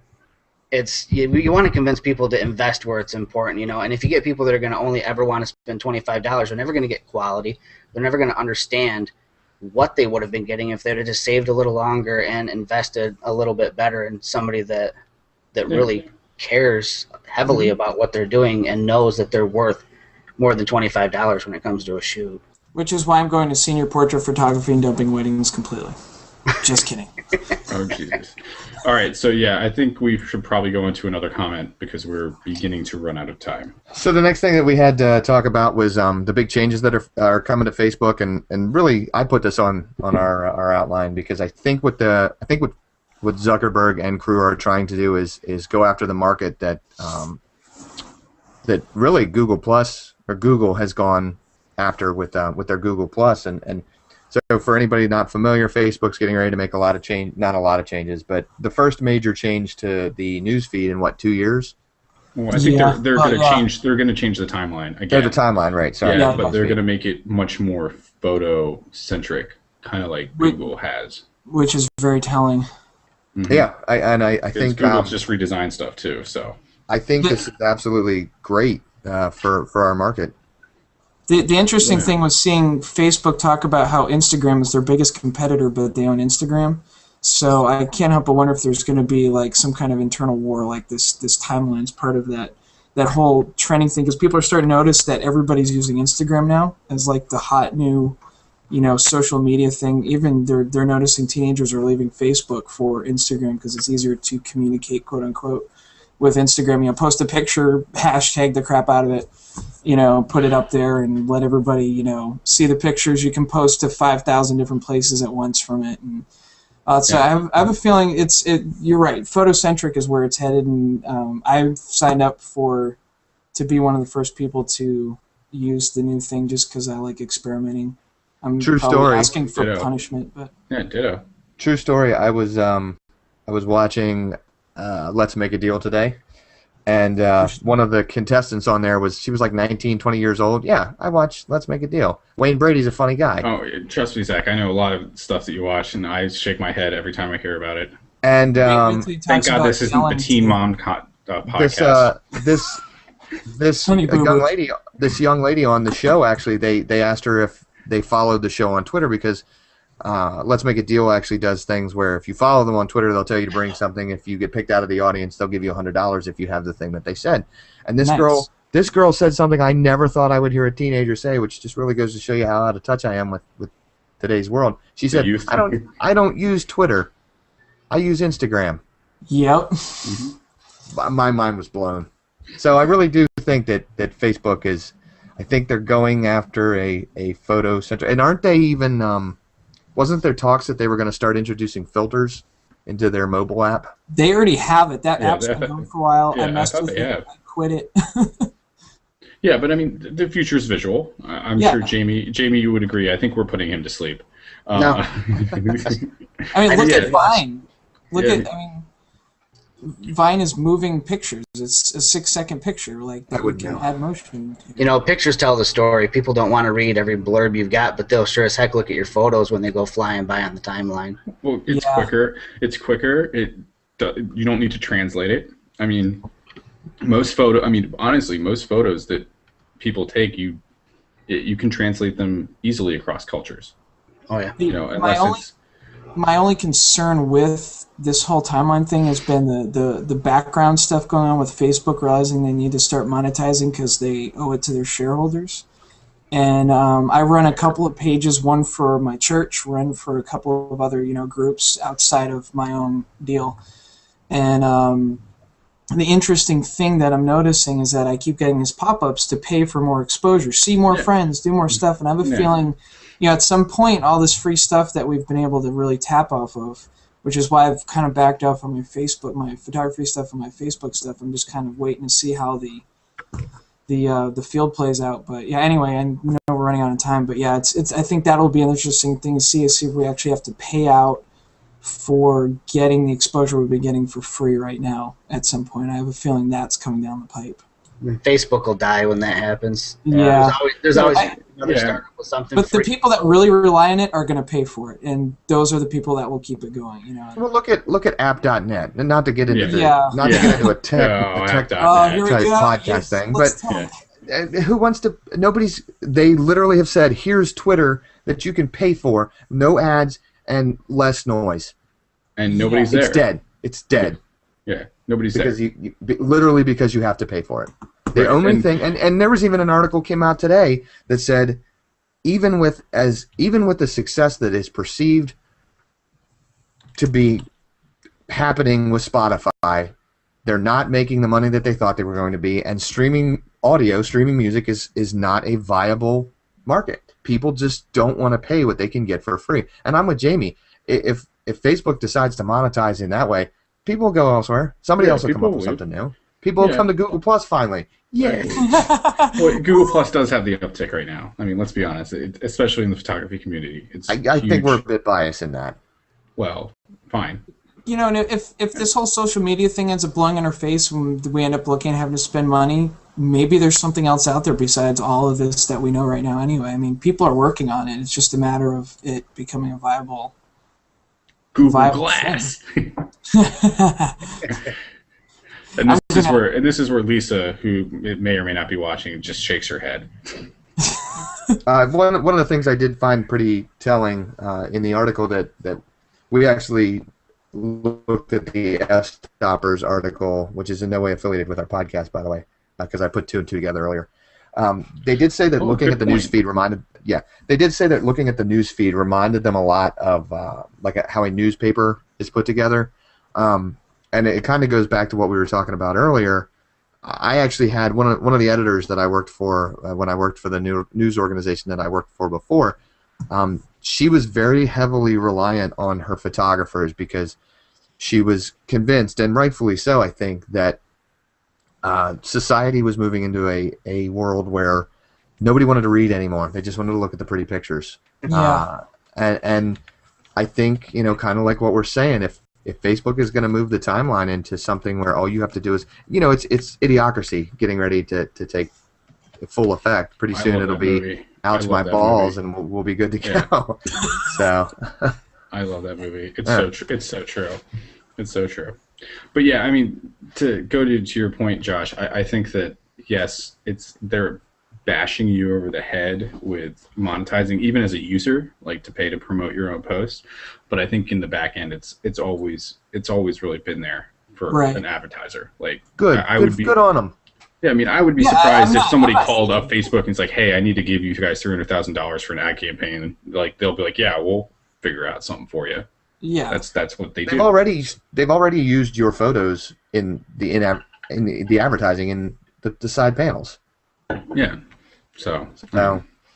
you want to convince people to invest where it's important, and if you get people that are going to only ever want to spend $25, they're never going to get quality. They're never going to understand what they would have been getting if they'd have just saved a little longer and invested a little bit better in somebody that really cares heavily about what they're doing and knows that they're worth more than $25 when it comes to a shoot. Which is why I'm going to senior portrait photography and dumping weddings completely. Just kidding. Oh, Jesus. All right, so yeah, I think we should probably go into another comment because we're beginning to run out of time. So the next thing that we had to talk about was the big changes that are coming to Facebook, and really I put this on our outline because I think what Zuckerberg and crew are trying to do is go after the market that really Google Plus or Google has gone after with their Google Plus and. So for anybody not familiar, Facebook's getting ready to make not a lot of changes, but the first major change to the news feed in 2 years? Well, I think they're going to change. They're going to change the timeline again. The timeline, right? Sorry. Yeah, but they're going to make it much more photo centric, kind of like Google has, which is very telling. Mm-hmm. Yeah, I think Google's just redesigned stuff too. So I think this is absolutely great for our market. The interesting thing was seeing Facebook talk about how Instagram is their biggest competitor, but they own Instagram. So I can't help but wonder if there's going to be like some kind of internal war, like this timeline's part of that whole trending thing, because people are starting to notice that everybody's using Instagram now as like the hot new, social media thing. Even they're noticing teenagers are leaving Facebook for Instagram because it's easier to communicate, quote unquote, with Instagram. Post a picture, hashtag the crap out of it, put it up there and let everybody, see the pictures. You can post to 5,000 different places at once from it. And so I have a feeling you're right. Photocentric is where it's headed, and I've signed up to be one of the first people to use the new thing just because I like experimenting. I'm True probably story. asking for Ditto. punishment, but Yeah, ditto. True story. I was watching Let's Make a Deal today, and one of the contestants on there she was like 19, 20 years old. Yeah, I watched Let's Make a Deal. Wayne Brady's a funny guy. Oh, trust me, Zach. I know a lot of stuff that you watch, and I shake my head every time I hear about it. And Thank God this isn't the Teen Mom podcast. This young lady on the show, actually, they asked her if they followed the show on Twitter, because Let's Make a Deal actually does things where if you follow them on Twitter, they'll tell you to bring something. If you get picked out of the audience, they'll give you $100 if you have the thing that they said. And this girl said something I never thought I would hear a teenager say, which just really goes to show you how out of touch I am with today's world. She said, I don't use Twitter. I use Instagram. Yep. My mind was blown. So I really do think that Facebook is, I think they're going after a photo center. And aren't they even, wasn't there talks that they were going to start introducing filters into their mobile app? They already have it. That app's been going for a while. Yeah, I messed with it. I quit it. Yeah, but I mean, the future's visual. I'm sure Jamie, you would agree. I think we're putting him to sleep. No. I mean, look at Vine. Vine is moving pictures. It's a 6-second picture, like that would add motion. Pictures tell the story. People don't want to read every blurb you've got, but they'll sure as heck look at your photos when they go flying by on the timeline. Well, it's quicker. It's quicker. You don't need to translate it. I mean, honestly, most photos that people take, you can translate them easily across cultures. Oh yeah. My only concern with this whole timeline thing has been the background stuff going on with Facebook realizing they need to start monetizing because they owe it to their shareholders. And I run a couple of pages, one for my church, run for a couple of other groups outside of my own deal. And the interesting thing that I'm noticing is that I keep getting these pop-ups to pay for more exposure, see more friends, do more stuff, and I have a feeling at some point all this free stuff that we've been able to really tap off of, which is why I've kind of backed off on my Facebook, my photography stuff and my Facebook stuff. I'm just kind of waiting to see how the field plays out. But yeah, anyway, I know we're running out of time, but yeah, it's I think that'll be an interesting thing to see if we actually have to pay out for getting the exposure we've been getting for free right now at some point. I have a feeling that's coming down the pipe. Facebook will die when that happens. Yeah. There's always another startup with something But free. the people that really rely on it are going to pay for it, and those are the people that will keep it going. Well, look at app.net, and not to get into a tech podcast thing, but who wants to? They literally have said, here's Twitter that you can pay for, no ads and less noise. And nobody's there. It's dead. It's dead. Yeah, nobody's because there. Literally because you have to pay for it. The only thing, and there was even an article came out today that said, even with the success that is perceived to be happening with Spotify, they're not making the money that they thought they were going to be, and streaming music is not a viable market. People just don't want to pay what they can get for free. And I'm with Jamie. If Facebook decides to monetize in that way, people will go elsewhere. Somebody else will come up with something new. People will come to Google Plus finally. Yay! Well, Google Plus does have the uptick right now. I mean, let's be honest, especially in the photography community. I think we're a bit biased in that. Well, fine. And if this whole social media thing ends up blowing in our face when we end up having to spend money, maybe there's something else out there besides all of this that we know right now anyway. I mean, people are working on it. It's just a matter of it becoming a viable Google Glass. And this is where Lisa, who may or may not be watching, just shakes her head. One of the things I did find pretty telling in the article that we actually looked at the F-Stoppers article, which is in no way affiliated with our podcast, by the way, because I put two and two together earlier. They did say that looking at the news feed they did say that looking at the news feed reminded them a lot of like how a newspaper is put together. And it kind of goes back to what we were talking about earlier. I actually had one of the editors that I worked for when I worked for the news organization that I worked for before. She was very heavily reliant on her photographers because she was convinced, and rightfully so, I think, that society was moving into a world where nobody wanted to read anymore. They just wanted to look at the pretty pictures. Yeah. And I think, kind of like what we're saying, if Facebook is going to move the timeline into something where all you have to do is, it's idiocracy getting ready to take full effect. Pretty soon it'll be out to my balls and we'll be good to go. So I love that movie. It's so true. It's so true. But yeah, I mean, to go to your point, Josh, I think that yes, they're bashing you over the head with monetizing, even as a user, like to pay to promote your own post. But I think in the back end, it's always really been there for an advertiser. Like good on them. Yeah, I mean, I would be surprised if somebody called up Facebook and it's like, "Hey, I need to give you guys $300,000 for an ad campaign." And like they'll be like, "Yeah, we'll figure out something for you." Yeah, that's what they've already used your photos in the advertising in the side panels. Yeah, so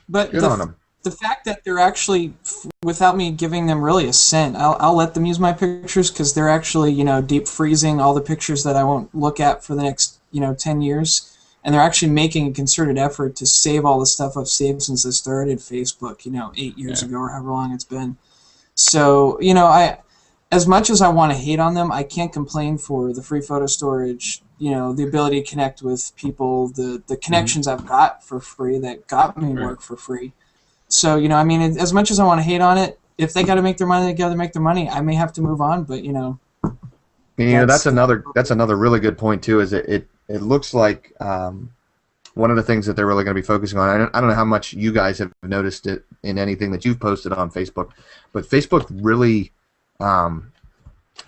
but good on them. The fact that they're actually, without me giving them really a cent, I'll let them use my pictures because they're actually deep freezing all the pictures that I won't look at for the next 10 years, and they're actually making a concerted effort to save all the stuff I've saved since I started Facebook 8 years ago or however long it's been. So as much as I want to hate on them, I can't complain for the free photo storage, the ability to connect with people, the connections I've got for free that got me work for free. So, I mean, as much as I want to hate on it, if they got to make their money, they got to make their money. I may have to move on, but that's another really good point too. Is it looks like one of the things that they're really going to be focusing on. I don't know how much you guys have noticed it in anything that you've posted on Facebook, but Facebook really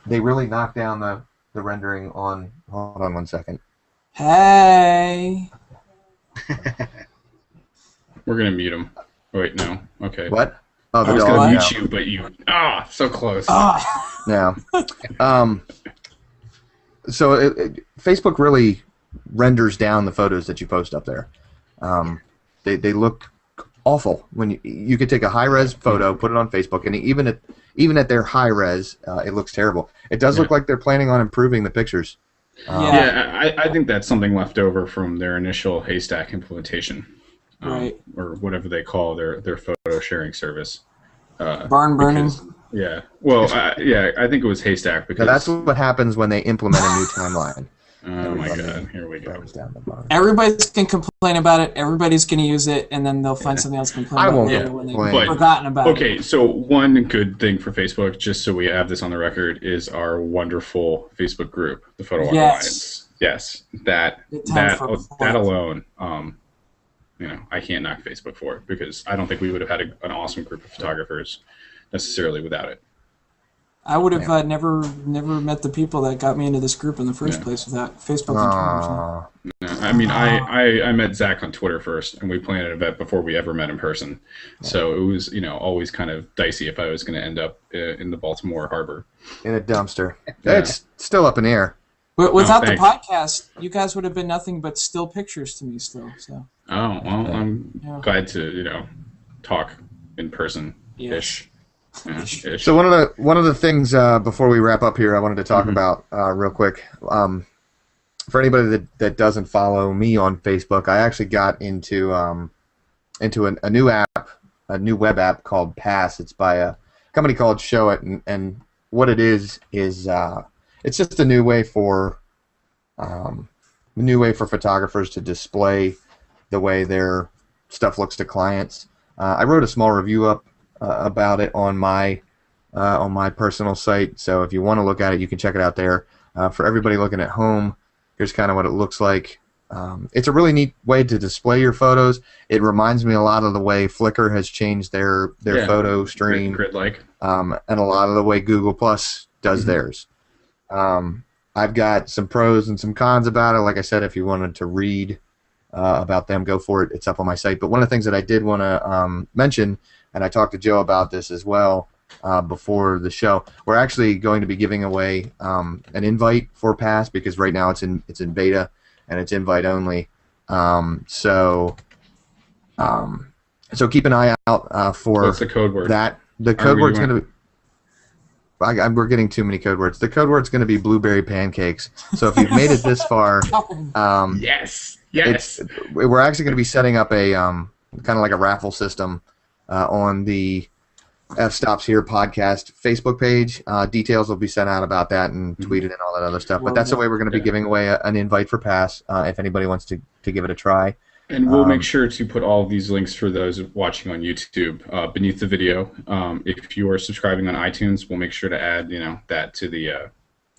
they really knocked down the rendering on. Hold on one second. Hey. We're gonna mute him. Oh, wait, no. Okay. What? Oh, I was going to mute you, but you... so close. Yeah. So Facebook really renders down the photos that you post up there. They look awful. When you could take a high-res photo, put it on Facebook, and even at their high-res, it looks terrible. It does look like they're planning on improving the pictures. I think that's something left over from their initial Haystack implementation. Right. Or whatever they call their photo sharing service. Barn burning. Well, I think it was Haystack because that's what happens when they implement a new timeline. Oh my God! Here we go. Everybody's going to complain about it. Everybody's going to use it, and then they'll find something else to complain about later when they've forgotten about it. Okay, so one good thing for Facebook, just so we have this on the record, is our wonderful Facebook group, the Photo Walk Alliance. Yes, that alone. I can't knock Facebook for it because I don't think we would have had an awesome group of photographers necessarily without it. I would have never met the people that got me into this group in the first place without Facebook and Twitter. No, I mean, I met Zach on Twitter first, and we planned an event before we ever met in person. So it was, always kind of dicey if I was going to end up in the Baltimore Harbor. In a dumpster. Yeah. It's still up in the air. But without the podcast, you guys would have been nothing but still pictures to me still. So. Oh, well, I'm glad to, talk in person-ish. Ish. So one of the things before we wrap up here, I wanted to talk about real quick. For anybody that doesn't follow me on Facebook, I actually got into a new app, a new web app called Pass. It's by a company called Show It, and what it is it's just a new way for photographers to display the way their stuff looks to clients. I wrote a small review up about it on my personal site, so if you want to look at it, you can check it out there. For everybody looking at home, here's kind of what it looks like. it's a really neat way to display your photos. It reminds me a lot of the way Flickr has changed their photo stream, grid-like, and a lot of the way Google Plus does theirs. I've got some pros and some cons about it. Like I said, if you wanted to read about them, go for it. It's up on my site. But one of the things that I did want to mention, and I talked to Joe about this as well before the show, we're actually going to be giving away an invite for Pass, because right now it's in beta and it's invite only. So keep an eye out for what's the code word? that. The code word's going to be. We're getting too many code words. The code word's going to be blueberry pancakes. So if you've made it this far, yes. We're actually going to be setting up a kind of like a raffle system on the F Stops Here podcast Facebook page. Details will be sent out about that and tweeted and all that other stuff. But that's the way we're going to be giving away an invite for Pass if anybody wants to give it a try. And we'll make sure to put all of these links for those watching on YouTube beneath the video. If you are subscribing on iTunes, we'll make sure to add that to the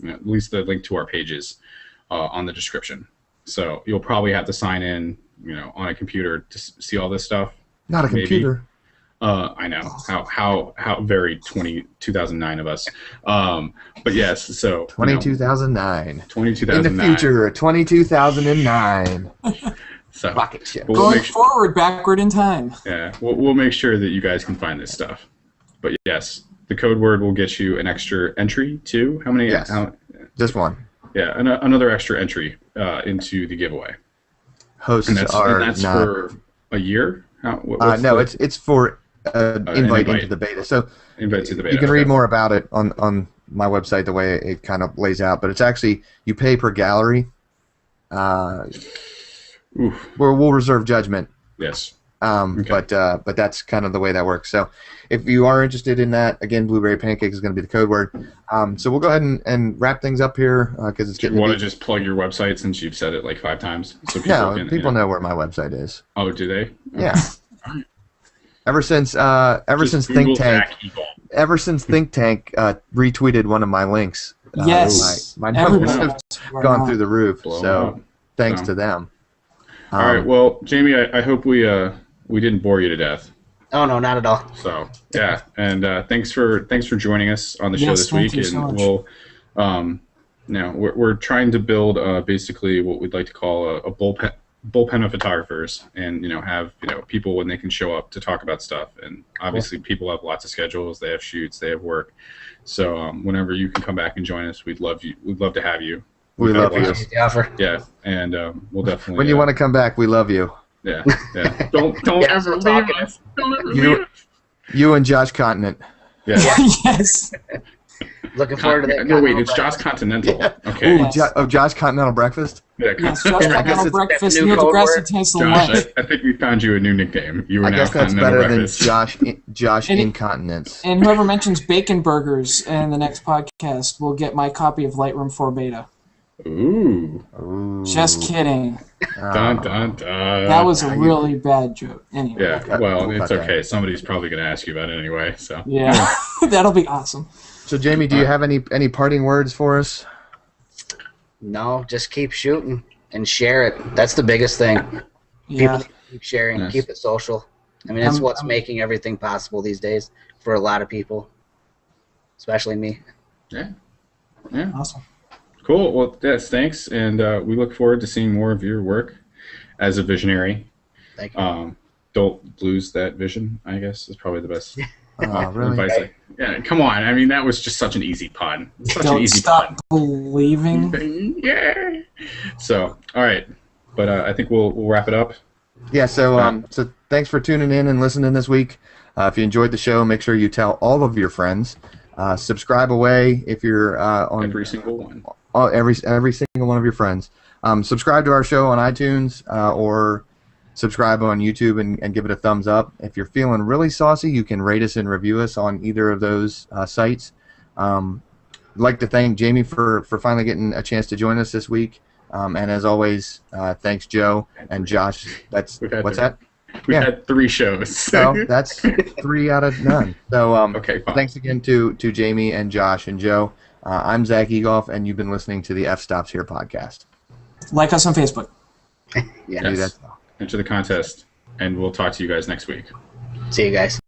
at least the link to our pages on the description. So you'll probably have to sign in on a computer to see all this stuff. Not a computer. I know how very 2009 of us. But yes, so 2009. 2009. In the future, 2009. So rocket ship. Going forward, backward in time. Yeah, we'll make sure that you guys can find this stuff. But yes, the code word will get you an extra entry too. How many? Yes. Just one. Yeah, another extra entry into the giveaway. Hosts and that's not for a year. No, it's for invite into the beta. So invite to the beta. You can read more about it on my website, the way it kind of lays out. But it's actually you pay per gallery. We'll reserve judgment. Yes. Okay. But that's kind of the way that works. So if you are interested in that, again, blueberry pancake is going to be the code word. So we'll go ahead and wrap things up here because it's getting. Do you want to just plug your website since you've said it like 5 times? So people know where my website is. Oh, do they? Okay. Yeah. Ever since Think Tank retweeted one of my links. Yes. My numbers have gone through the roof. So thanks to them. All right. Well, Jamie, I hope we didn't bore you to death. Oh no, not at all. So yeah, and thanks for joining us on the show this week. And we'll we're trying to build basically what we'd like to call a bullpen of photographers, and have people when they can show up to talk about stuff. And obviously, people have lots of schedules. They have shoots. They have work. So whenever you can come back and join us, we'd love to have you. We love you. Yeah, and we'll definitely. When you want to come back, we love you. Yeah. Don't ever leave us. Don't ever leave us. You and Josh Continent. Yeah. Yes. Looking forward to that. No, wait, it's Josh Continental. Yeah. Okay. Ooh, Josh Continental Breakfast? Yeah, Josh Continental Breakfast near the grassy tastes of Josh, I think we found you a new nickname. You are now Continental Breakfast. Than Josh Incontinence. And whoever mentions bacon burgers in the next podcast will get my copy of Lightroom 4 Beta. Ooh. Just kidding. Dun, dun, dun. That was a really bad joke. Anyway. Yeah, well, it's okay. Somebody's probably going to ask you about it anyway. So yeah, that'll be awesome. So, Jamie, do you have any parting words for us? No, just keep shooting and share it. That's the biggest thing. Yeah. People keep sharing, keep it social. I mean, that's what's making everything possible these days for a lot of people, especially me. Yeah. Awesome. Cool. Well, yes, thanks, and we look forward to seeing more of your work as a visionary. Thank you. Don't lose that vision, I guess, is probably the best really? advice. Yeah, come on. I mean, that was just such an easy pun. Don't stop believing. Yeah. So, all right, but I think we'll wrap it up. Yeah. So so thanks for tuning in and listening this week. If you enjoyed the show, make sure you tell all of your friends. Subscribe away if you're on every single one. Every single one of your friends. Subscribe to our show on iTunes or subscribe on YouTube and give it a thumbs up. If you're feeling really saucy, you can rate us and review us on either of those sites. I'd like to thank Jamie for finally getting a chance to join us this week. And as always, thanks Joe and Josh. What's that? We've had 3 shows. So that's 3 out of none. So okay, fine. Thanks again to Jamie and Josh and Joe. I'm Zach Egoff, and you've been listening to the F Stops Here podcast. Like us on Facebook. Yeah. Do that. Enter the contest, and we'll talk to you guys next week. See you guys.